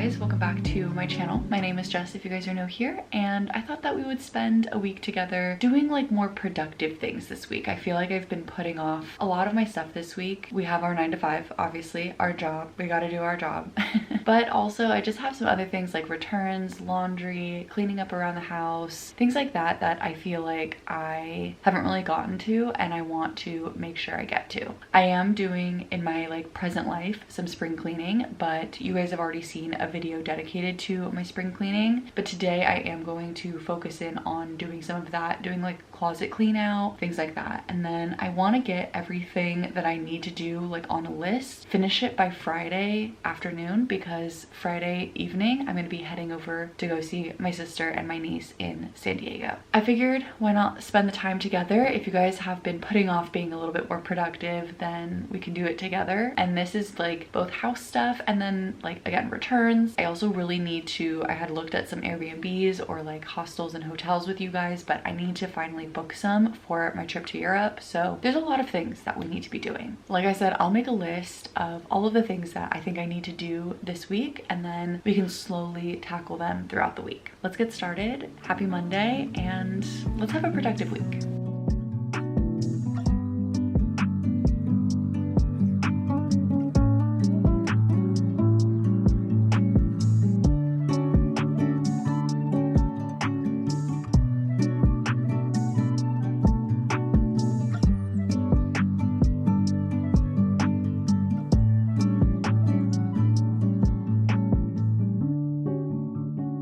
guys, welcome back to my channel. My name is Jess if you guys are new here, and I thought that we would spend a week together doing like more productive things this week. I feel like I've been putting off a lot of my stuff this week. We have our 9 to 5, obviously, our job. We gotta do our job. But also I just have some other things like returns, laundry, cleaning up around the house, things like that that I feel like I haven't really gotten to and I want to make sure I get to. I am doing in my like present life some spring cleaning, but you guys have already seen a video dedicated to my spring cleaning. But today I am going to focus in on doing some of that, doing like closet clean out, things like that. And then I want to get everything that I need to do like on a list, finish it by Friday afternoon, because Friday evening I'm going to be heading over to go see my sister and my niece in San Diego. I figured why not spend the time together. If you guys have been putting off being a little bit more productive, then we can do it together. And this is like both house stuff and then like again returns. I also really need to, I had looked at some Airbnbs or like hostels and hotels with you guys, but I need to finally book some for my trip to Europe. So there's a lot of things that we need to be doing. Like I said, I'll make a list of all of the things that I think I need to do this week, and then we can slowly tackle them throughout the week. Let's get started. Happy Monday, and let's have a productive week.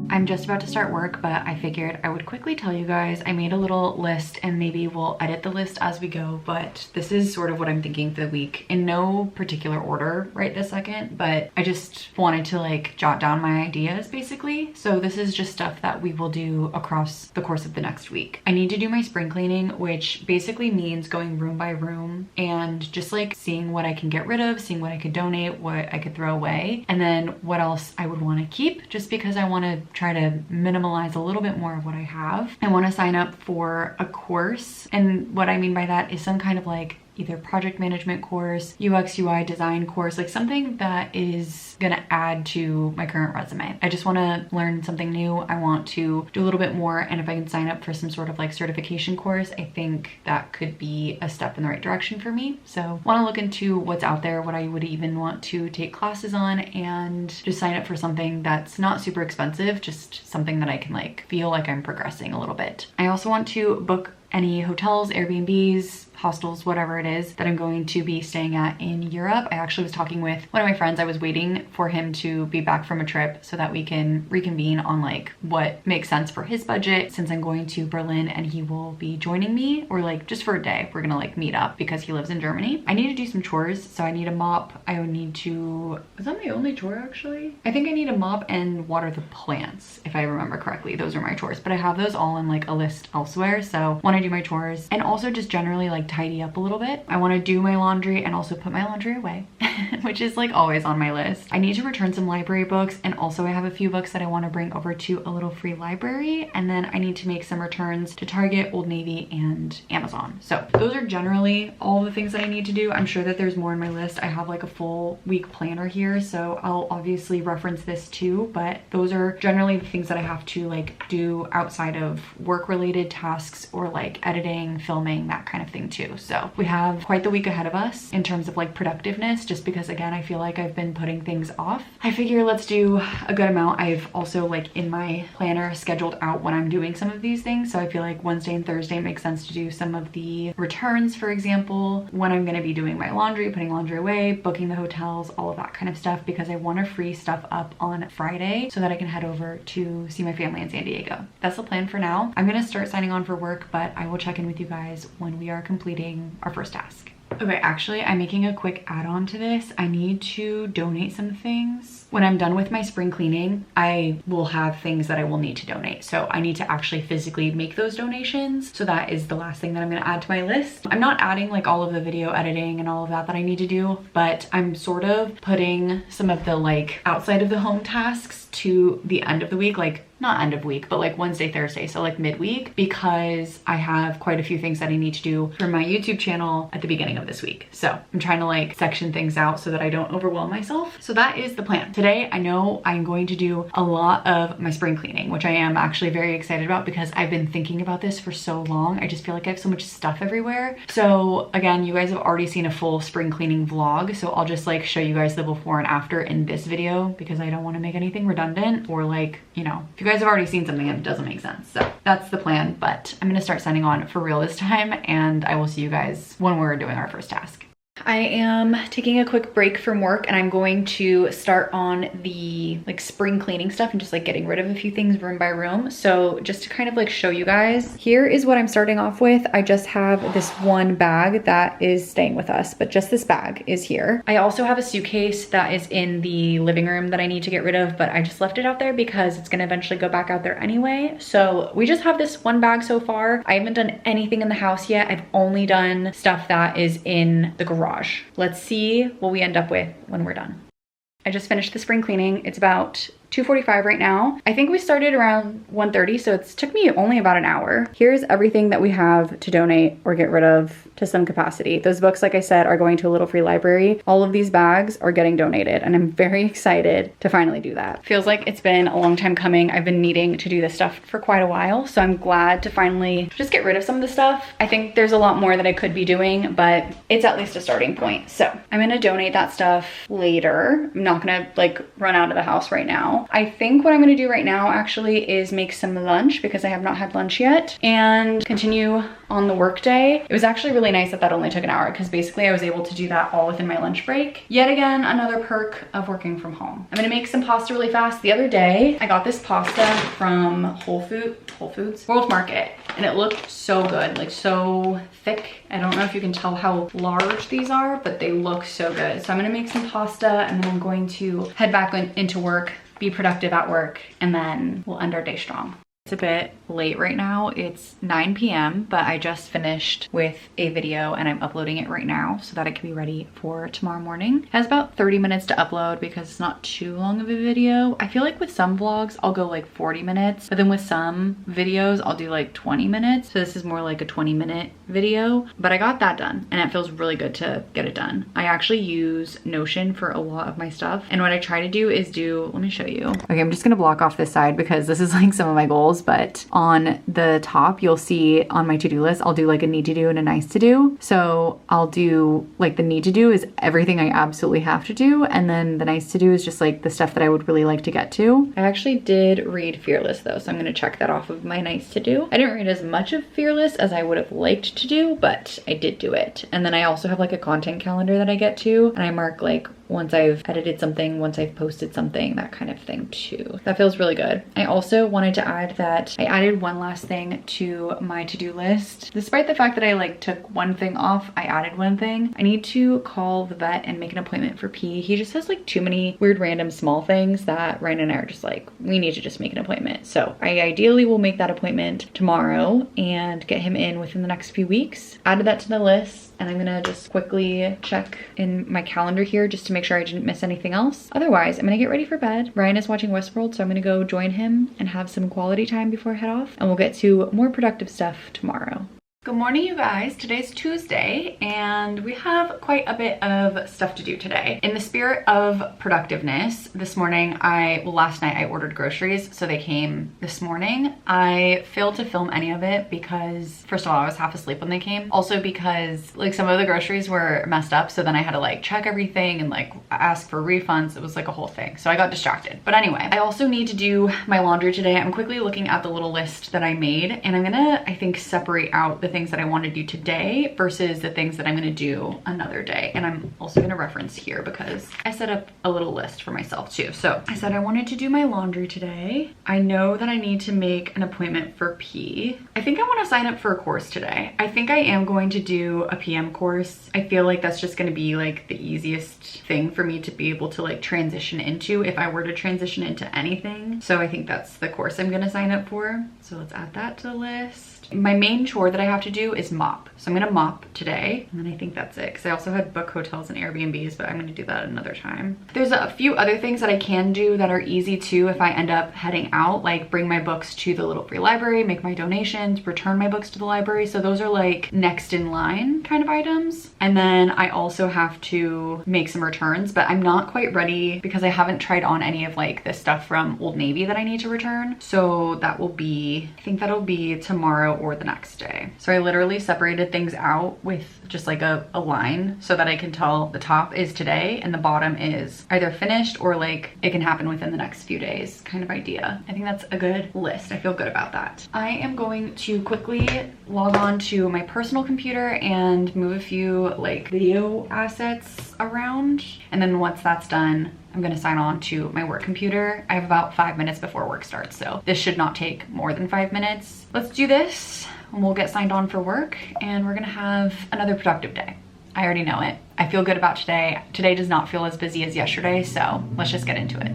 I'm just about to start work, but I figured I would quickly tell you guys. I made a little list and maybe we'll edit the list as we go, but this is sort of what I'm thinking for the week, in no particular order right this second, but I just wanted to like jot down my ideas basically. So this is just stuff that we will do across the course of the next week. I need to do my spring cleaning, which basically means going room by room and just like seeing what I can get rid of, seeing what I could donate, what I could throw away, and then what else I would want to keep, just because I want to try to minimalize a little bit more of what I have. I want to sign up for a course, and what I mean by that is some kind of like either project management course, UX UI design course, like something that is gonna add to my current resume. I just want to learn something new. I want to do a little bit more, and if I can sign up for some sort of like certification course, I think that could be a step in the right direction for me. So want to look into what's out there, what I would even want to take classes on, and just sign up for something that's not super expensive, just something that I can like feel like I'm progressing a little bit. I also want to book any hotels, Airbnbs, hostels, whatever it is that I'm going to be staying at in Europe. I actually was talking with one of my friends. I was waiting for him to be back from a trip so that we can reconvene on like what makes sense for his budget, since I'm going to Berlin and he will be joining me, or like just for a day. We're gonna like meet up because he lives in Germany. I need to do some chores. So I need a mop. I would need to, is that my only chore actually? I think I need a mop and water the plants, if I remember correctly. Those are my chores, but I have those all in like a list elsewhere. So want to do my chores and also just generally like tidy up a little bit. I want to do my laundry and also put my laundry away, which is like always on my list. I need to return some library books, and also I have a few books that I want to bring over to a little free library, and then I need to make some returns to Target, Old Navy, and Amazon. So those are generally all the things that I need to do. I'm sure that there's more on my list. I have like a full week planner here, so I'll obviously reference this too, but those are generally the things that I have to like do outside of work related tasks or like editing, filming, that kind of thing too. So we have quite the week ahead of us in terms of like productiveness, just because again I feel like I've been putting things off. I figure let's do a good amount. I've also like in my planner scheduled out when I'm doing some of these things, so I feel like Wednesday and Thursday makes sense to do some of the returns, for example, when I'm going to be doing my laundry, putting laundry away, booking the hotels, all of that kind of stuff, because I want to free stuff up on Friday so that I can head over to see my family in San Diego. That's the plan for now. I'm going to start signing on for work, but I will check in with you guys when we are completing our first task. Okay, actually, I'm making a quick add-on to this. I need to donate some things. When I'm done with my spring cleaning, I will have things that I will need to donate. So I need to actually physically make those donations. So that is the last thing that I'm gonna add to my list. I'm not adding like all of the video editing and all of that I need to do, but I'm sort of putting some of the like outside of the home tasks to the end of the week, like not end of week, but like Wednesday, Thursday, so like midweek, because I have quite a few things that I need to do for my YouTube channel at the beginning of this week. So I'm trying to like section things out so that I don't overwhelm myself. So that is the plan. Today, I know I'm going to do a lot of my spring cleaning, which I am actually very excited about because I've been thinking about this for so long. I just feel like I have so much stuff everywhere. So again, you guys have already seen a full spring cleaning vlog, so I'll just like show you guys the before and after in this video because I don't want to make anything redundant or like, you know, if you guys have already seen something, it doesn't make sense. So that's the plan, but I'm gonna start signing on for real this time, and I will see you guys when we're doing our first task. I am taking a quick break from work and I'm going to start on the like spring cleaning stuff and just like getting rid of a few things room by room. So just to kind of like show you guys, here is what I'm starting off with. I just have this one bag that is staying with us, but just this bag is here. I also have a suitcase that is in the living room that I need to get rid of, but I just left it out there because it's gonna eventually go back out there anyway. So we just have this one bag so far. I haven't done anything in the house yet. I've only done stuff that is in the garage. Let's see what we end up with when we're done. I just finished the spring cleaning. It's about 2:45 right now. I think we started around 1:30, so it's took me only about an hour. Here's everything that we have to donate or get rid of to some capacity. Those books, like I said, are going to a little free library. All of these bags are getting donated, and I'm very excited to finally do that. Feels like it's been a long time coming. I've been needing to do this stuff for quite a while, so I'm glad to finally just get rid of some of the stuff. I think there's a lot more that I could be doing, but it's at least a starting point. So I'm gonna donate that stuff later. I'm not gonna like run out of the house right now. I think what I'm gonna do right now actually is make some lunch because I have not had lunch yet and continue on the work day. It was actually really nice that that only took an hour because basically I was able to do that all within my lunch break. Yet again, another perk of working from home. I'm gonna make some pasta really fast. The other day, I got this pasta from Whole Foods, World Market, and it looked so good, like so thick. I don't know if you can tell how large these are, but they look so good. So I'm gonna make some pasta and then I'm going to head back into work, be productive at work, and then we'll end our day strong. It's a bit late right now. It's 9 p.m., but I just finished with a video and I'm uploading it right now so that it can be ready for tomorrow morning. It has about 30 minutes to upload because it's not too long of a video. I feel like with some vlogs, I'll go like 40 minutes, but then with some videos, I'll do like 20 minutes. So this is more like a 20-minute video, but I got that done and it feels really good to get it done. I actually use Notion for a lot of my stuff. And what I try to do is let me show you. Okay, I'm just gonna block off this side because this is like some of my goals, but on the top, you'll see on my to-do list, I'll do like a need to do and a nice to do. So I'll do like the need to do is everything I absolutely have to do. And then the nice to do is just like the stuff that I would really like to get to. I actually did read Fearless though, so I'm gonna check that off of my nice to do. I didn't read as much of Fearless as I would have liked to do, but I did do it. And then I also have like a content calendar that I get to, and I mark like once I've edited something, once I've posted something, that kind of thing too. That feels really good. I also wanted to add that I added one last thing to my to-do list. Despite the fact that I like took one thing off, I added one thing. I need to call the vet and make an appointment for P. He just has like too many weird random small things that Ryan and I are just like, we need to just make an appointment. So I ideally will make that appointment tomorrow and get him in within the next few weeks. Added that to the list. And I'm gonna just quickly check in my calendar here just to make sure I didn't miss anything else. Otherwise, I'm gonna get ready for bed. Ryan is watching Westworld, so I'm gonna go join him and have some quality time before I head off. And we'll get to more productive stuff tomorrow. Good morning, you guys. Today's Tuesday and we have quite a bit of stuff to do today. In the spirit of productiveness, this morning last night I ordered groceries, so they came this morning. I failed to film any of it because first of all, I was half asleep when they came. Also because like some of the groceries were messed up, so then I had to like check everything and like ask for refunds. It was like a whole thing. So I got distracted. But anyway, I also need to do my laundry today. I'm quickly looking at the little list that I made and I'm gonna, I think, separate out the things that I want to do today versus the things that I'm going to do another day. And I'm also going to reference here because I set up a little list for myself too. So I said I wanted to do my laundry today. I know that I need to make an appointment for P. I think I want to sign up for a course today. I think I am going to do a PM course. I feel like that's just going to be like the easiest thing for me to be able to like transition into if I were to transition into anything. So I think that's the course I'm going to sign up for. So let's add that to the list. My main chore that I have have to do is mop. So I'm gonna mop today, and then I think that's it, because I also had book hotels and Airbnbs, but I'm gonna do that another time. There's a few other things that I can do that are easy too if I end up heading out, like bring my books to the little free library, make my donations, return my books to the library. So those are like next in line kind of items. And then I also have to make some returns, but I'm not quite ready because I haven't tried on any of like the stuff from Old Navy that I need to return. So that will be, I think that'll be tomorrow or the next day. So I literally separated things out with just like a line so that I can tell the top is today and the bottom is either finished or like it can happen within the next few days kind of idea. I think that's a good list. I feel good about that. I am going to quickly log on to my personal computer and move a few like video assets around. And then once that's done, I'm gonna sign on to my work computer. I have about 5 minutes before work starts, so this should not take more than 5 minutes. Let's do this and we'll get signed on for work and we're gonna have another productive day. I already know it. I feel good about today. Today does not feel as busy as yesterday, so let's just get into it.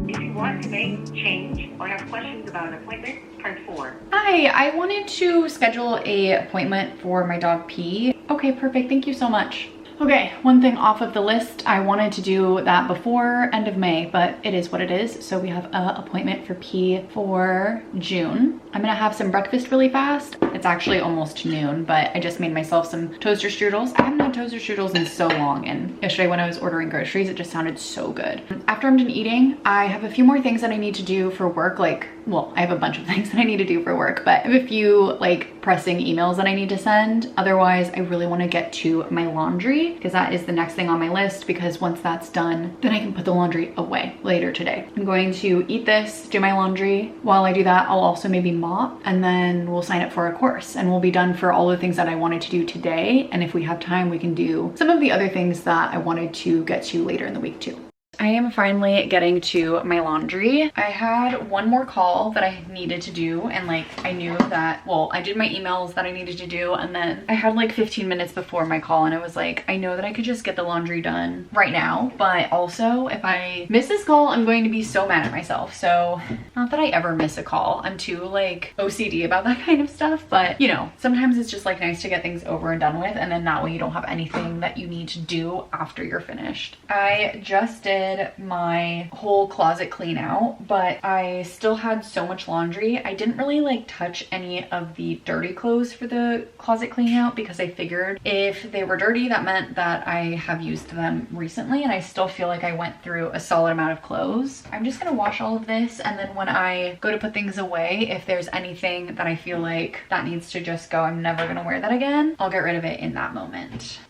If you want to make, change, or have questions about an appointment, press 4. Hi, I wanted to schedule an appointment for my dog P. Okay, perfect. Thank you so much. Okay, one thing off of the list. I wanted to do that before end of May, but it is what it is. So we have an appointment for P for June. I'm gonna have some breakfast really fast. It's actually almost noon, but I just made myself some toaster strudels. I haven't had toaster strudels in so long, and yesterday when I was ordering groceries, it just sounded so good. After I'm done eating, I have a few more things that I need to do for work. Like, well, I have a bunch of things that I need to do for work, but I have a few like pressing emails that I need to send. Otherwise, I really want to get to my laundry because that is the next thing on my list, because once that's done, then I can put the laundry away later today. I'm going to eat this, do my laundry. While I do that, I'll also maybe mop, and then we'll sign up for a course and we'll be done for all the things that I wanted to do today. And if we have time, we can do some of the other things that I wanted to get to later in the week too. I am finally getting to my laundry. I had one more call that I needed to do, and like I knew that, well, I did my emails that I needed to do, and then I had like 15 minutes before my call, and I was like, I know that I could just get the laundry done right now, but also if I miss this call, I'm going to be so mad at myself. So not that I ever miss a call. I'm too like OCD about that kind of stuff, but you know, sometimes it's just like nice to get things over and done with, and then that way you don't have anything that you need to do after you're finished. I just did my whole closet clean out, but I still had so much laundry. I didn't really like touch any of the dirty clothes for the closet clean out because I figured if they were dirty, that meant that I have used them recently, and I still feel like I went through a solid amount of clothes. I'm just gonna wash all of this, and then when I go to put things away, if there's anything that I feel like that needs to just go, I'm never gonna wear that again, I'll get rid of it in that moment.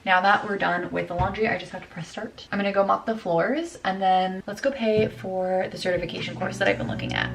Now that we're done with the laundry, I just have to press start. I'm gonna go mop the floors, and then let's go pay for the certification course that I've been looking at.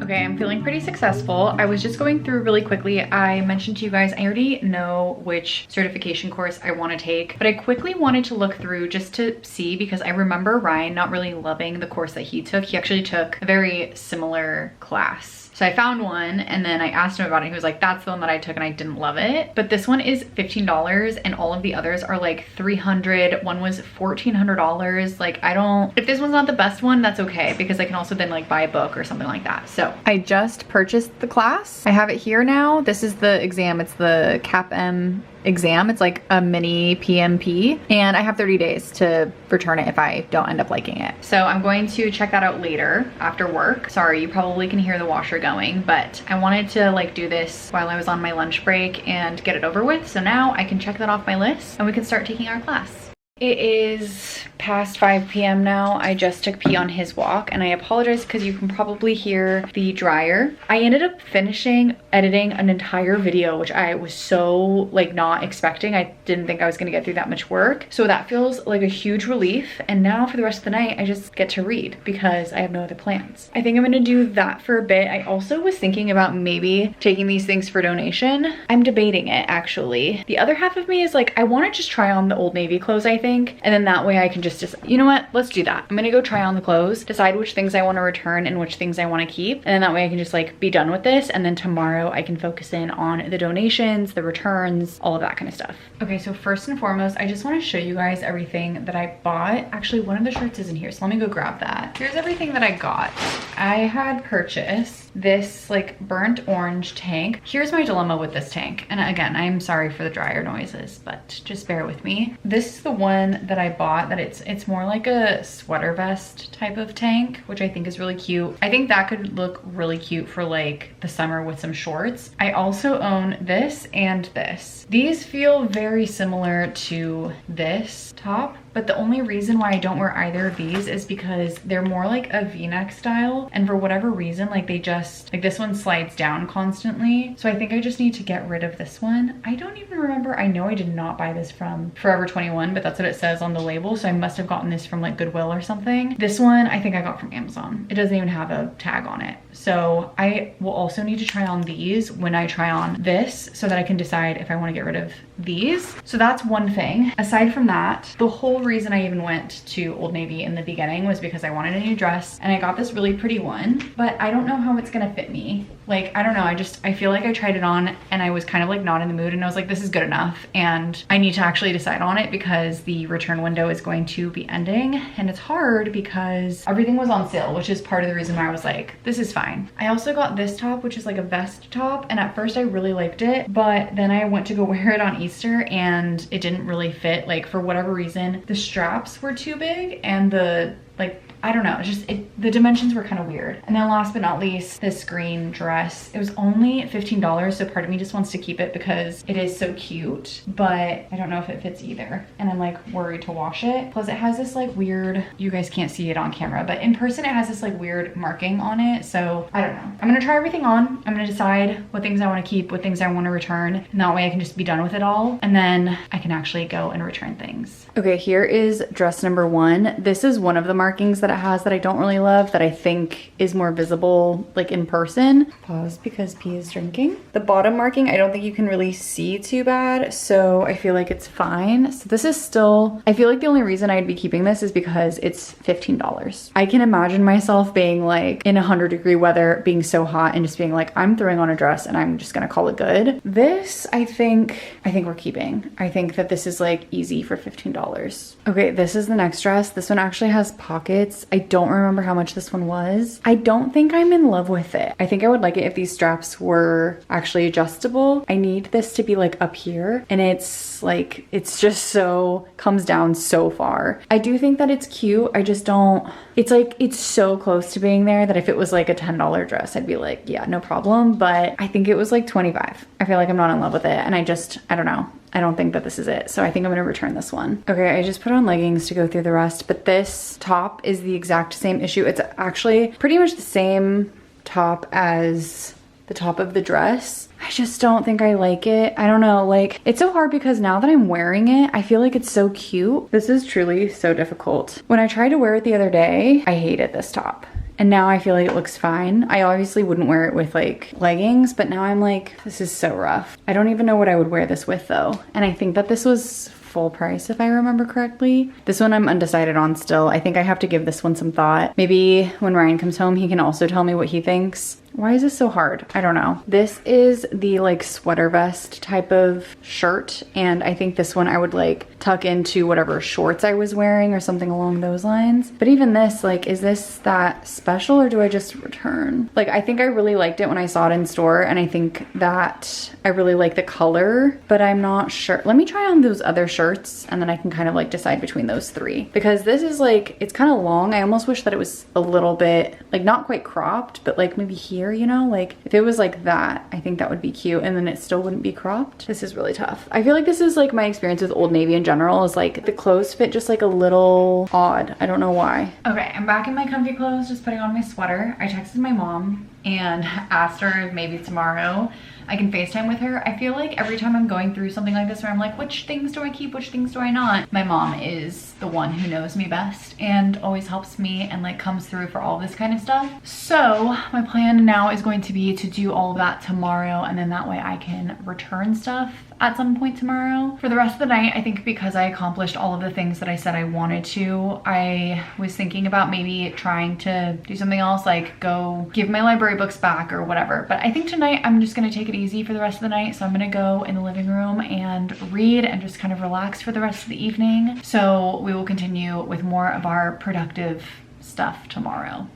Okay, I'm feeling pretty successful. I was just going through really quickly. I mentioned to you guys, I already know which certification course I want to take, but I quickly wanted to look through just to see, because I remember Ryan not really loving the course that he took. He actually took a very similar class. So I found one, and then I asked him about it. He was like, that's the one that I took and I didn't love it. But this one is $15 and all of the others are like $300. One was $1,400. Like, I don't, if this one's not the best one, that's okay, because I can also then like buy a book or something like that. So I just purchased the class. I have it here now. This is the exam. It's the Capó exam. It's like a mini PMP, and I have 30 days to return it if I don't end up liking it. So I'm going to check that out later after work. Sorry, you probably can hear the washer going, but I wanted to like do this while I was on my lunch break and get it over with. So now I can check that off my list and we can start taking our class. It is past 5 p.m. now. I just took P on his walk, and I apologize because you can probably hear the dryer. I ended up finishing editing an entire video, which I was so like not expecting. I didn't think I was gonna get through that much work. So that feels like a huge relief. And now for the rest of the night, I just get to read because I have no other plans. I think I'm gonna do that for a bit. I also was thinking about maybe taking these things for donation. I'm debating it actually. The other half of me is like, I wanna just try on the Old Navy clothes, I think. And then that way I can just you know what, let's do that. I'm gonna go try on the clothes, decide which things I want to return and which things I want to keep, and then that way I can just like be done with this, and then tomorrow I can focus in on the donations, the returns, all of that kind of stuff. Okay, so first and foremost, I just want to show you guys everything that I bought. Actually, one of the shirts isn't here, so let me go grab that. Here's everything that I got. I had purchased this like burnt orange tank. Here's my dilemma with this tank, and again, I'm sorry for the dryer noises, but just bear with me. This is the one that I bought, that it's more like a sweater vest type of tank, which I think is really cute. I think that could look really cute for like the summer with some shorts. I also own this and this. These feel very similar to this top, but the only reason why I don't wear either of these is because they're more like a V-neck style, and for whatever reason, like they just, like this one slides down constantly. So I think I just need to get rid of this one. I don't even remember, I know I did not buy this from Forever 21, but that's what it says on the label, so I must have gotten this from like Goodwill or something. This one I think I got from Amazon. It doesn't even have a tag on it. So I will also need to try on these when I try on this so that I can decide if I want to get rid of these. So that's one thing. Aside from that, the whole reason I even went to Old Navy in the beginning was because I wanted a new dress, and I got this really pretty one, but I don't know how it's gonna fit me. Like, I don't know, I feel like I tried it on and I was kind of like not in the mood, and I was like, this is good enough, and I need to actually decide on it because the return window is going to be ending, and it's hard because everything was on sale, which is part of the reason why I was like, this is fine. I also got this top, which is like a vest top, and at first I really liked it, but then I went to go wear it on Easter and it didn't really fit. Like, for whatever reason, the straps were too big, and the like, I don't know, it's just, the dimensions were kind of weird. And then last but not least, this green dress. It was only $15, so part of me just wants to keep it because it is so cute, but I don't know if it fits either. And I'm like worried to wash it. Plus it has this like weird, you guys can't see it on camera, but in person it has this like weird marking on it. So I don't know. I'm gonna try everything on. I'm gonna decide what things I want to keep, what things I want to return. And that way I can just be done with it all. And then I can actually go and return things. Okay, here is dress number one. This is one of the markings that it has that I don't really love, that I think is more visible like in person. Pause because P is drinking. The bottom marking, I don't think you can really see too bad, so I feel like it's fine. So this is still, I feel like the only reason I'd be keeping this is because it's $15. I can imagine myself being like in 100-degree weather, being so hot, and just being like, I'm throwing on a dress and I'm just gonna call it good. This, I think we're keeping. I think that this is like easy for $15. Okay, this is the next dress. This one actually has pockets. I don't remember how much this one was. I don't think I'm in love with it. I think I would like it if these straps were actually adjustable. I need this to be like up here, and it's like, it's just so, comes down so far. I do think that it's cute. I just don't, it's like, it's so close to being there that if it was like a $10 dress, I'd be like, yeah, no problem. But I think it was like 25. I feel like I'm not in love with it. And I don't know. I don't think that this is it. So I think I'm gonna return this one. Okay, I just put on leggings to go through the rest, but this top is the exact same issue. It's actually pretty much the same top as the top of the dress. I just don't think I like it. I don't know, like, it's so hard because now that I'm wearing it, I feel like it's so cute. This is truly so difficult. When I tried to wear it the other day, I hated this top. And now I feel like it looks fine. I obviously wouldn't wear it with like leggings, but now I'm like, this is so rough. I don't even know what I would wear this with though. And I think that this was full price if I remember correctly. This one I'm undecided on still. I think I have to give this one some thought. Maybe when Ryan comes home, he can also tell me what he thinks. Why is this so hard? I don't know. This is the like sweater vest type of shirt, and I think this one I would like tuck into whatever shorts I was wearing or something along those lines. But even this, like, is this that special or do I just return? Like, I think I really liked it when I saw it in store, and I think that I really like the color, but I'm not sure. Let me try on those other shirts and then I can kind of like decide between those three, because this is like, it's kind of long. I almost wish that it was a little bit like not quite cropped, but like maybe here here, you know? Like if it was like that, I think that would be cute and then it still wouldn't be cropped. This is really tough. I feel like this is like my experience with Old Navy in general, is like the clothes fit just like a little odd. I don't know why. Okay, I'm back in my comfy clothes, just putting on my sweater. I texted my mom and asked her if maybe tomorrow I can FaceTime with her. I feel like every time I'm going through something like this where I'm like, which things do I keep, which things do I not? My mom is the one who knows me best and always helps me and like comes through for all this kind of stuff. So my plan now is going to be to do all of that tomorrow, and then that way I can return stuff at some point tomorrow. For the rest of the night, I think because I accomplished all of the things that I said I wanted to, I was thinking about maybe trying to do something else, like go give my library books back or whatever. But I think tonight I'm just gonna take it easy for the rest of the night. So I'm gonna go in the living room and read and just kind of relax for the rest of the evening. So we will continue with more of our productive stuff tomorrow.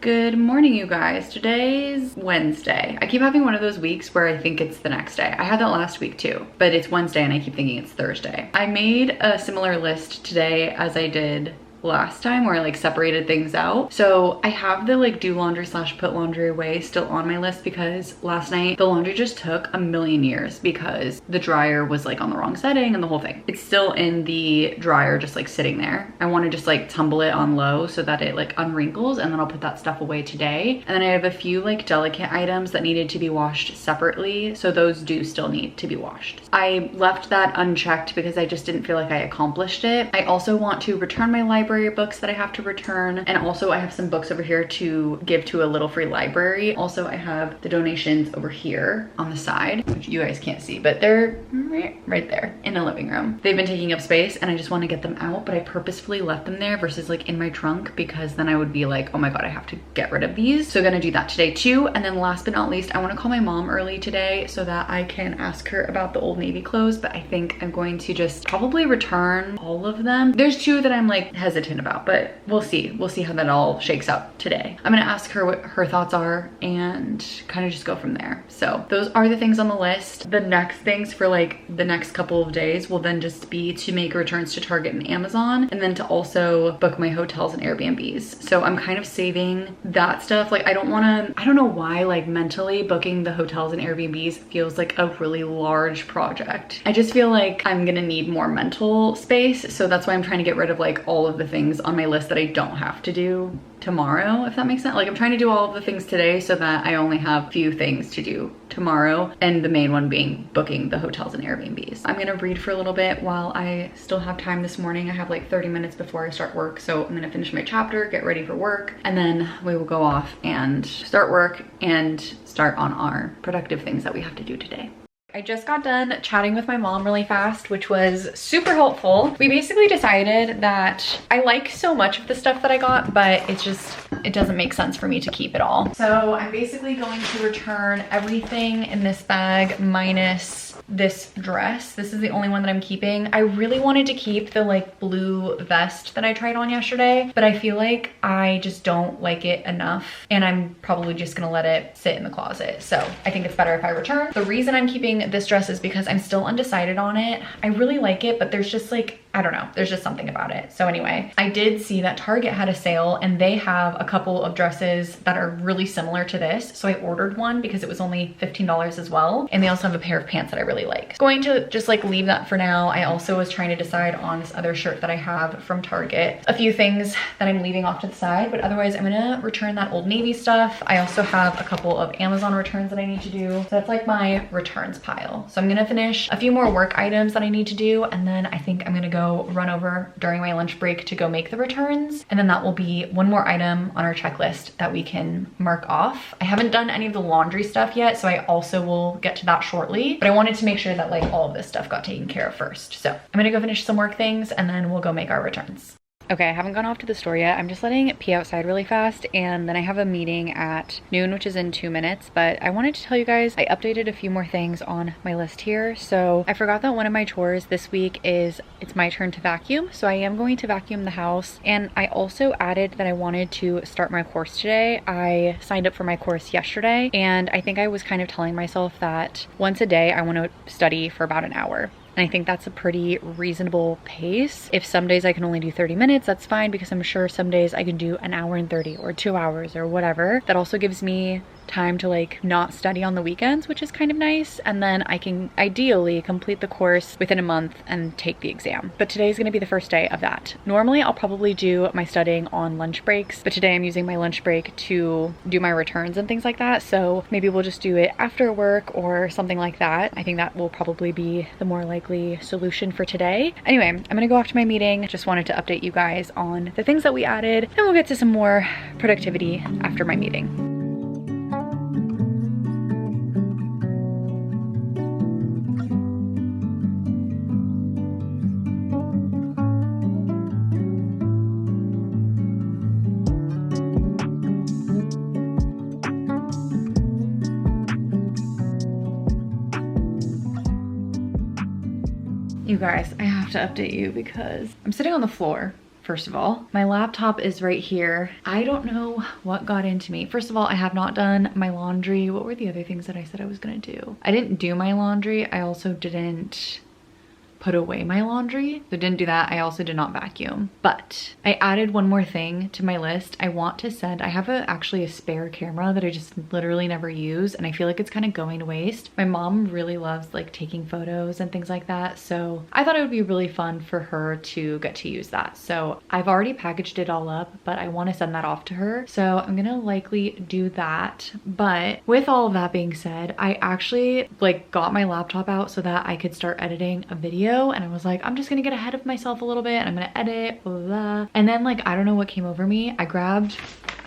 Good morning, you guys. Today's Wednesday. I keep having one of those weeks where I think it's the next day. I had that last week too, but it's Wednesday and I keep thinking it's Thursday. I made a similar list today as I did last time, where I like separated things out. So I have the like do laundry / put laundry away still on my list, because last night the laundry just took a million years because the dryer was like on the wrong setting and the whole thing. It's still in the dryer, just like sitting there. I want to just like tumble it on low so that it like unwrinkles, and then I'll put that stuff away today. And then I have a few like delicate items that needed to be washed separately, so those do still need to be washed. I left that unchecked because I just didn't feel like I accomplished it. I also want to return my library books that I have to return, and also I have some books over here to give to a little free library. Also, I have the donations over here on the side, which you guys can't see, but they're right there in the living room. They've been taking up space and I just want to get them out, but I purposefully left them there versus like in my trunk, because then I would be like, oh my god, I have to get rid of these. So I'm gonna do that today too. And then last but not least, I want to call my mom early today so that I can ask her about the Old Navy clothes, but I think I'm going to just probably return all of them. There's two that I'm like hesitant about, but we'll see how that all shakes out today. I'm gonna ask her what her thoughts are and kind of just go from there. So those are the things on the list. The next things for like the next couple of days will then just be to make returns to Target and Amazon, and then to also book my hotels and Airbnbs. So I'm kind of saving that stuff. Like I don't know why like mentally booking the hotels and Airbnbs feels like a really large project. I just feel like I'm gonna need more mental space, so that's why I'm trying to get rid of like all of the things on my list that I don't have to do tomorrow, if that makes sense. Like I'm trying to do all of the things today so that I only have few things to do tomorrow, and the main one being booking the hotels and Airbnbs. I'm gonna read for a little bit while I still have time this morning. I have like 30 minutes before I start work, so I'm gonna finish my chapter, get ready for work, and then we will go off and start work and start on our productive things that we have to do today. I just got done chatting with my mom really fast, which was super helpful. We basically decided that I like so much of the stuff that I got, but it doesn't make sense for me to keep it all. So I'm basically going to return everything in this bag minus this dress. This is the only one that I'm keeping. I really wanted to keep the like blue vest that I tried on yesterday, but I feel like I just don't like it enough, and I'm probably just gonna let it sit in the closet. So I think it's better if I return. The reason I'm keeping this dress is because I'm still undecided on it. I really like it, but there's just like, I don't know, there's just something about it. So anyway, I did see that Target had a sale and they have a couple of dresses that are really similar to this. So I ordered one because it was only $15 as well. And they also have a pair of pants that I really like. Going to just like leave that for now. I also was trying to decide on this other shirt that I have from Target. A few things that I'm leaving off to the side, but otherwise I'm gonna return that Old Navy stuff. I also have a couple of Amazon returns that I need to do. So that's like my returns pile. So I'm gonna finish a few more work items that I need to do, and then I think I'm gonna go run over during my lunch break to go make the returns, and then that will be one more item on our checklist that we can mark off. I haven't done any of the laundry stuff yet, so I also will get to that shortly, but I wanted to make sure that like all of this stuff got taken care of first. So I'm gonna go finish some work things and then we'll go make our returns. Okay, I haven't gone off to the store yet. I'm just letting it pee outside really fast, and then I have a meeting at noon, which is in 2 minutes, but I wanted to tell you guys I updated a few more things on my list here. So I forgot that one of my chores this week is it's my turn to vacuum. So I am going to vacuum the house, and I also added that I wanted to start my course today. I signed up for my course yesterday, and I think I was kind of telling myself that once a day I want to study for about an hour. And I think that's a pretty reasonable pace. If some days I can only do 30 minutes, that's fine, because I'm sure some days I can do 1 hour and 30 or 2 hours or whatever. That also gives me time to like not study on the weekends, which is kind of nice. And then I can ideally complete the course within a month and take the exam. But today is going to be the first day of that. Normally I'll probably do my studying on lunch breaks, but today I'm using my lunch break to do my returns and things like that. So maybe we'll just do it after work or something like that. I think that will probably be the more likely solution for today. Anyway, I'm gonna go off to my meeting. Just wanted to update you guys on the things that we added, and we'll get to some more productivity after my meeting. You guys, I have to update you because I'm sitting on the floor. First of all, my laptop is right here. I don't know what got into me. First of all, I have not done my laundry. What were the other things that I said I was gonna do? I didn't do my laundry. I also didn't put away my laundry. So didn't do that. I also did not vacuum. But I added one more thing to my list. I want to send, I have actually a spare camera that I just literally never use, and I feel like it's kind of going to waste. My mom really loves like taking photos and things like that, so I thought it would be really fun for her to get to use that. So I've already packaged it all up, but I want to send that off to her. So I'm gonna likely do that. But with all of that being said, I actually like got my laptop out so that I could start editing a video, and I was like, I'm just gonna get ahead of myself a little bit and I'm gonna edit, blah, blah, blah. And then like, I don't know what came over me. I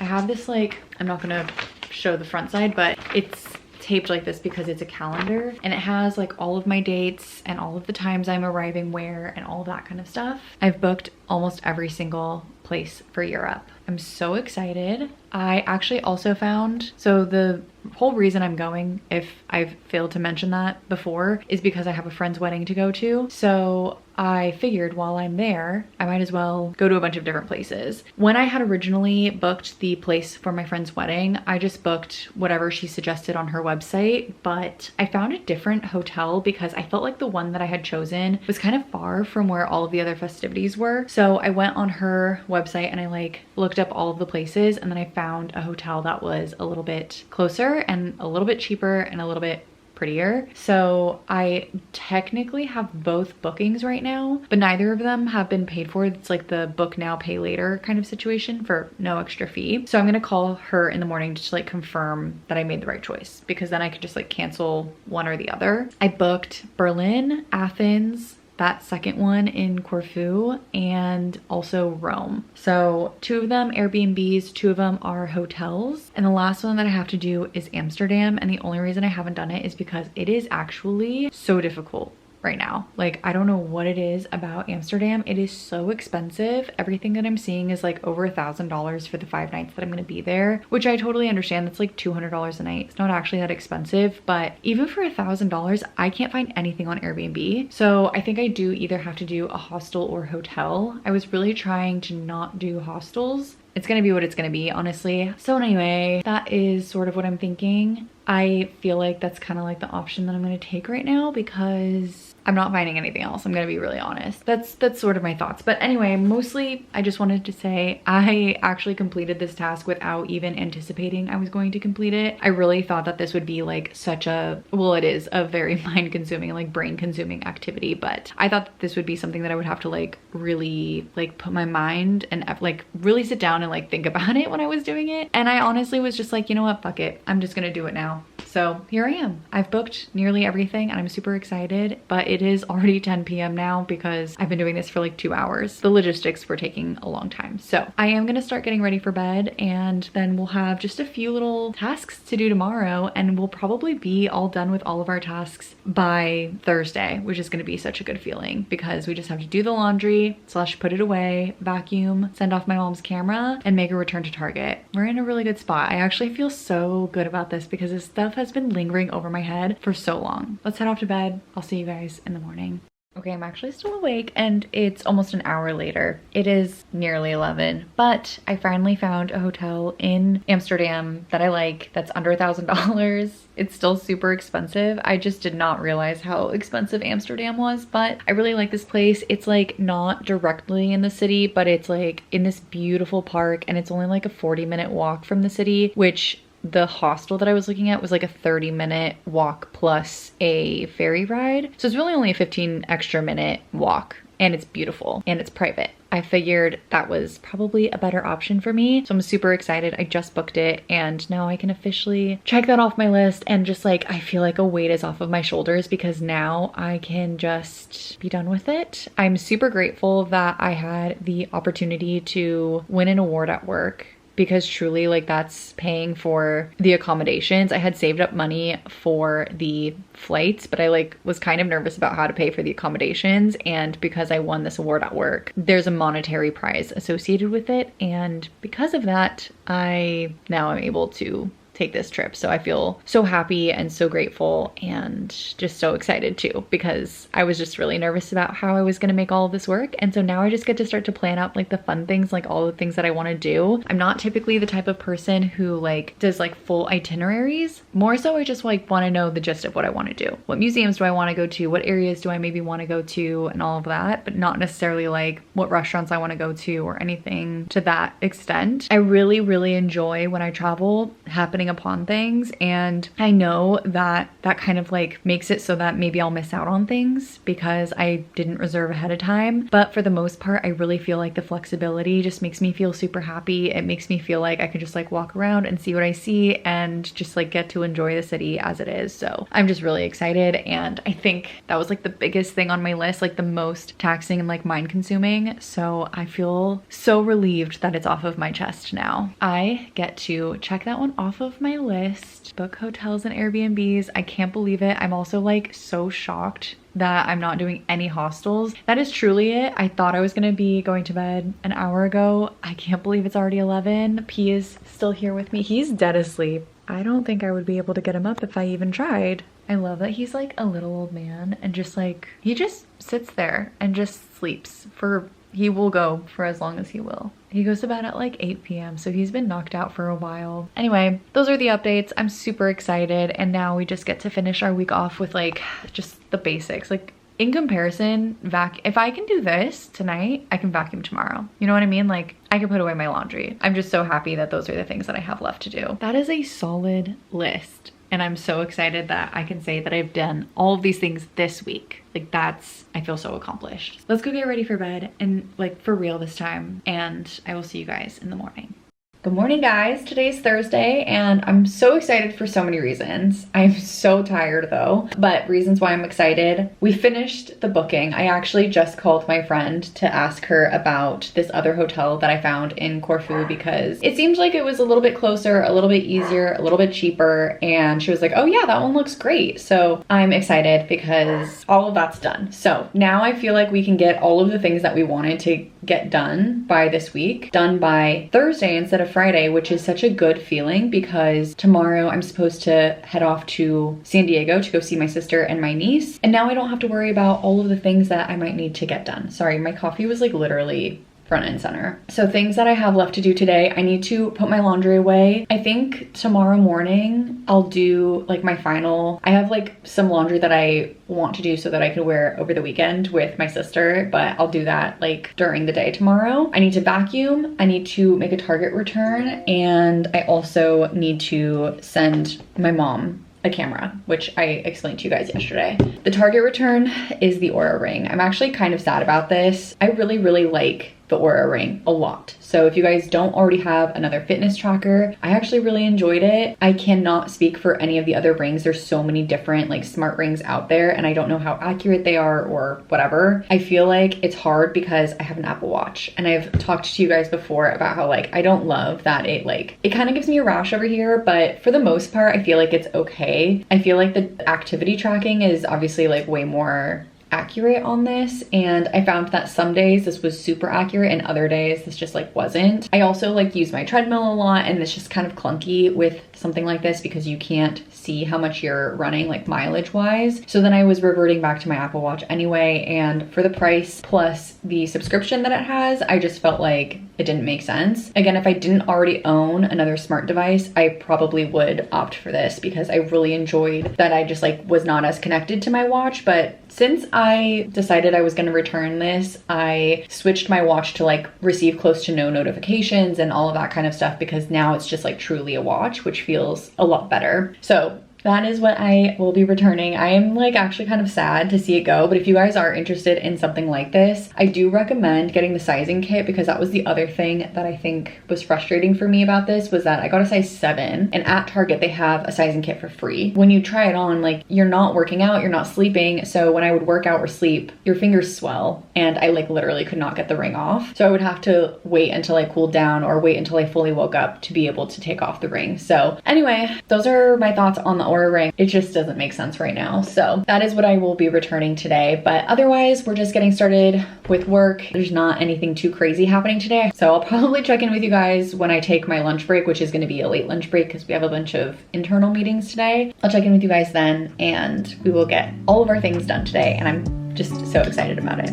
have this like, I'm not gonna show the front side, but it's taped like this because it's a calendar, and it has like all of my dates and all of the times I'm arriving where and all of that kind of stuff. I've booked almost every single place for Europe. I'm so excited. I actually also found, so the whole reason I'm going, if I've failed to mention that before, is because I have a friend's wedding to go to. So I figured while I'm there, I might as well go to a bunch of different places. When I had originally booked the place for my friend's wedding, I just booked whatever she suggested on her website, but I found a different hotel because I felt like the one that I had chosen was kind of far from where all of the other festivities were. So I went on her website and I like looked up all of the places, and then I found a hotel that was a little bit closer and a little bit cheaper and a little bit prettier. So I technically have both bookings right now, but neither of them have been paid for. It's like the book now, pay later kind of situation for no extra fee. So I'm gonna call her in the morning to like confirm that I made the right choice, because then I could just like cancel one or the other. I booked Berlin, Athens, that second one in Corfu, and also Rome. So 2 of them Airbnbs, 2 of them are hotels. And the last one that I have to do is Amsterdam. And the only reason I haven't done it is because it is actually so difficult right now. Like, I don't know what it is about Amsterdam. It is so expensive. Everything that I'm seeing is like over $1,000 for the 5 nights that I'm gonna be there, which I totally understand. That's like $200 a night. It's not actually that expensive, but even for $1,000, I can't find anything on Airbnb. So I think I do either have to do a hostel or hotel. I was really trying to not do hostels. It's gonna be what it's gonna be, honestly. So anyway, that is sort of what I'm thinking. I feel like that's kind of like the option that I'm gonna take right now because I'm not finding anything else. I'm gonna be really honest. That's sort of my thoughts. But anyway, mostly I just wanted to say I actually completed this task without even anticipating I was going to complete it. I really thought that this would be like such a, well, it is a very mind consuming, like brain consuming activity, but I thought that this would be something that I would have to like really like put my mind and like really sit down and like think about it when I was doing it. And I honestly was just like, you know what, fuck it. I'm just gonna do it now. So here I am. I've booked nearly everything and I'm super excited, but it is already 10 p.m. now because I've been doing this for like 2 hours. The logistics were taking a long time. So I am gonna start getting ready for bed, and then we'll have just a few little tasks to do tomorrow, and we'll probably be all done with all of our tasks by Thursday, which is gonna be such a good feeling because we just have to do the laundry / put it away, vacuum, send off my mom's camera, and make a return to Target. We're in a really good spot. I actually feel so good about this because this stuff has been lingering over my head for so long. Let's head off to bed. I'll see you guys in the morning. Okay, I'm actually still awake and it's almost an hour later. It is nearly 11, but I finally found a hotel in Amsterdam that I like that's under $1,000. It's still super expensive. I just did not realize how expensive Amsterdam was, but I really like this place. It's like not directly in the city, but it's like in this beautiful park and it's only like a 40-minute walk from the city, which the hostel that I was looking at was like a 30-minute walk plus a ferry ride. So it's really only a 15 extra minute walk, and it's beautiful and it's private. I figured that was probably a better option for me. So I'm super excited. I just booked it and now I can officially check that off my list, and just like, I feel like a weight is off of my shoulders because now I can just be done with it. I'm super grateful that I had the opportunity to win an award at work, because truly, like, that's paying for the accommodations. I had saved up money for the flights, but I like was kind of nervous about how to pay for the accommodations. And because I won this award at work, there's a monetary prize associated with it. And because of that, I now am able to take this trip. So I feel so happy and so grateful and just so excited too, because I was just really nervous about how I was going to make all of this work. And so now I just get to start to plan out like the fun things, like all the things that I want to do. I'm not typically the type of person who like does like full itineraries. More so I just like want to know the gist of what I want to do. What museums do I want to go to? What areas do I maybe want to go to, and all of that, but not necessarily like what restaurants I want to go to or anything to that extent. I really, really enjoy when I travel happening upon things, and I know that that kind of like makes it so that maybe I'll miss out on things because I didn't reserve ahead of time. But for the most part, I really feel like the flexibility just makes me feel super happy. It makes me feel like I can just like walk around and see what I see and just like get to enjoy the city as it is. So I'm just really excited, and I think that was like the biggest thing on my list, like the most taxing and like mind consuming. So I feel so relieved that it's off of my chest now. I get to check that one off of my list, book hotels and Airbnbs. I can't believe it. I'm also like so shocked that I'm not doing any hostels. That is truly it. I thought I was gonna be going to bed an hour ago. I can't believe it's already 11. P is still here with me. He's dead asleep. I don't think I would be able to get him up if I even tried. I love that he's like a little old man and just like, he just sits there and just sleeps for, he will go for as long as he will. He goes to bed at like 8 p.m. so he's been knocked out for a while. Anyway, those are the updates. I'm super excited, and now we just get to finish our week off with like just the basics. Like in comparison, if I can do this tonight, I can vacuum tomorrow. You know what I mean? Like I can put away my laundry. I'm just so happy that those are the things that I have left to do. That is a solid list. And I'm so excited that I can say that I've done all of these things this week. Like that's, I feel so accomplished. Let's go get ready for bed, and like for real this time. And I will see you guys in the morning. Good morning, guys. Today's Thursday and I'm so excited for so many reasons. I'm so tired though, but reasons why I'm excited. We finished the booking. I actually just called my friend to ask her about this other hotel that I found in Corfu because it seemed like it was a little bit closer, a little bit easier, a little bit cheaper. And she was like, oh yeah, that one looks great. So I'm excited because all of that's done. So now I feel like we can get all of the things that we wanted to get done by this week, done by Thursday instead of Friday, which is such a good feeling because tomorrow I'm supposed to head off to San Diego to go see my sister and my niece. And now I don't have to worry about all of the things that I might need to get done. Sorry, my coffee was like literally front and center. So things that I have left to do today, I need to put my laundry away. I think tomorrow morning I'll do like my final, I have like some laundry that I want to do so that I can wear over the weekend with my sister, but I'll do that like during the day tomorrow. I need to vacuum, I need to make a Target return, and I also need to send my mom a camera, which I explained to you guys yesterday. The Target return is the Aura ring. I'm actually kind of sad about this. I really, really like the Aura ring a lot. So if you guys don't already have another fitness tracker, I actually really enjoyed it. I cannot speak for any of the other rings. There's so many different like smart rings out there and I don't know how accurate they are or whatever. I feel like it's hard because I have an Apple Watch and I've talked to you guys before about how like I don't love that it kind of gives me a rash over here, but for the most part I feel like it's okay. I feel like the activity tracking is obviously like way more accurate on this, and I found that some days this was super accurate and other days this just like wasn't. I also like use my treadmill a lot, and it's just kind of clunky with something like this because you can't see how much you're running like mileage wise. So then I was reverting back to my Apple Watch anyway, and for the price plus the subscription that it has, I just felt like it didn't make sense. Again, if I didn't already own another smart device, I probably would opt for this because I really enjoyed that I just like was not as connected to my watch. But since I decided I was going to return this, I switched my watch to like receive close to no notifications and all of that kind of stuff, because now it's just like truly a watch, which feels a lot better. So that is what I will be returning. I am like actually kind of sad to see it go, but if you guys are interested in something like this, I do recommend getting the sizing kit, because that was the other thing that I think was frustrating for me about this, was that I got a size 7, and at Target they have a sizing kit for free. When you try it on, like you're not working out, you're not sleeping, so when I would work out or sleep, your fingers swell, and I like literally could not get the ring off. So I would have to wait until I cooled down or wait until I fully woke up to be able to take off the ring. So anyway, those are my thoughts on the Oura ring. It just doesn't make sense right now. So that is what I will be returning today. But otherwise, we're just getting started with work. There's not anything too crazy happening today. So I'll probably check in with you guys when I take my lunch break, which is going to be a late lunch break because we have a bunch of internal meetings today. I'll check in with you guys then, and we will get all of our things done today. And I'm just so excited about it.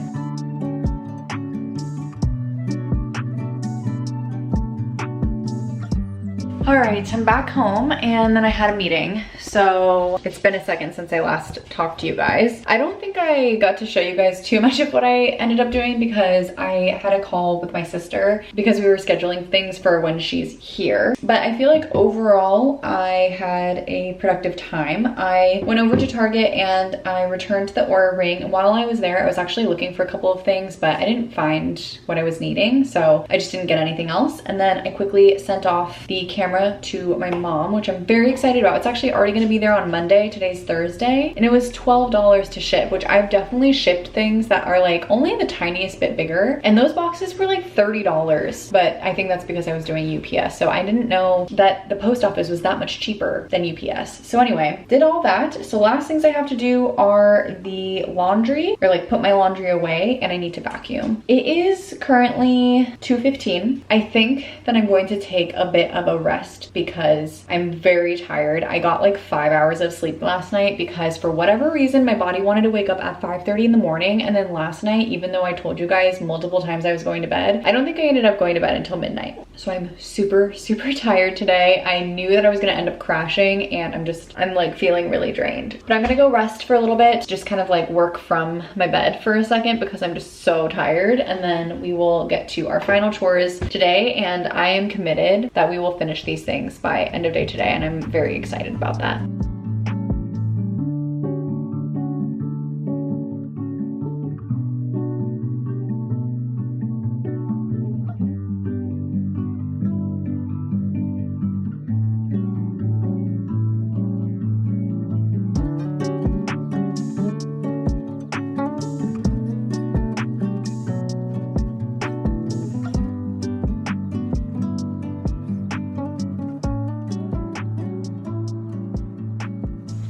All right, I'm back home, and then I had a meeting. So it's been a second since I last talked to you guys. I don't think I got to show you guys too much of what I ended up doing because I had a call with my sister because we were scheduling things for when she's here. But I feel like overall I had a productive time. I went over to Target and I returned the Oura ring. While I was there, I was actually looking for a couple of things, but I didn't find what I was needing, so I just didn't get anything else. And then I quickly sent off the camera to my mom, which I'm very excited about. It's actually already gonna be there on Monday. Today's Thursday, and it was $12 to ship, which I've definitely shipped things that are like only the tiniest bit bigger, and those boxes were like $30, but I think that's because I was doing UPS, so I didn't know that the post office was that much cheaper than UPS. So anyway, did all that. So last things I have to do are the laundry, or like put my laundry away, and I need to vacuum. It is currently 2:15. I think that I'm going to take a bit of a rest because I'm very tired. I got like 5 hours of sleep last night because for whatever reason my body wanted to wake up at 5:30 in the morning, and then last night, even though I told you guys multiple times I was going to bed, I don't think I ended up going to bed until midnight. So I'm super tired today. I knew that I was gonna end up crashing, and I'm like feeling really drained. But I'm gonna go rest for a little bit, just kind of like work from my bed for a second because I'm just so tired, and then we will get to our final chores today, and I am committed that we will finish these things by end of day today, and I'm very excited about that.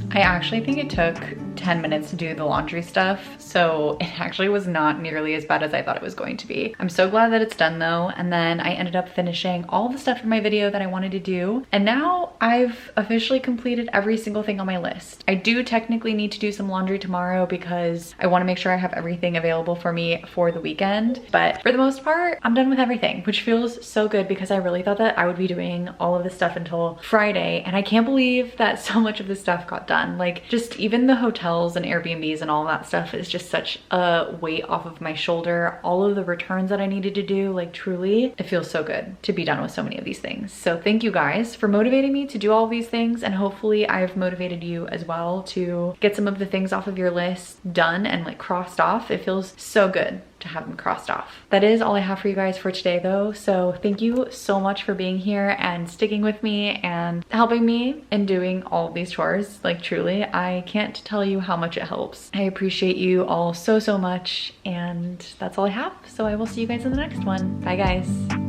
I actually think it took 10 minutes to do the laundry stuff, so it actually was not nearly as bad as I thought it was going to be. I'm so glad that it's done though, and then I ended up finishing all the stuff for my video that I wanted to do, and now I've officially completed every single thing on my list. I do technically need to do some laundry tomorrow because I want to make sure I have everything available for me for the weekend, but for the most part, I'm done with everything, which feels so good because I really thought that I would be doing all of this stuff until Friday, and I can't believe that so much of this stuff got done. Like, just even the hotels and Airbnbs and all that stuff is just such a weight off of my shoulder. All of the returns that I needed to do, like truly, it feels so good to be done with so many of these things. So thank you guys for motivating me to do all of these things, and hopefully I've motivated you as well to get some of the things off of your list done and like crossed off. It feels so good to have them crossed off. That is all I have for you guys for today though, so thank you so much for being here and sticking with me and helping me in doing all of these chores. Like truly, I can't tell you how much it helps. I appreciate you all so much, and that's all I have, so I will see you guys in the next one. Bye guys.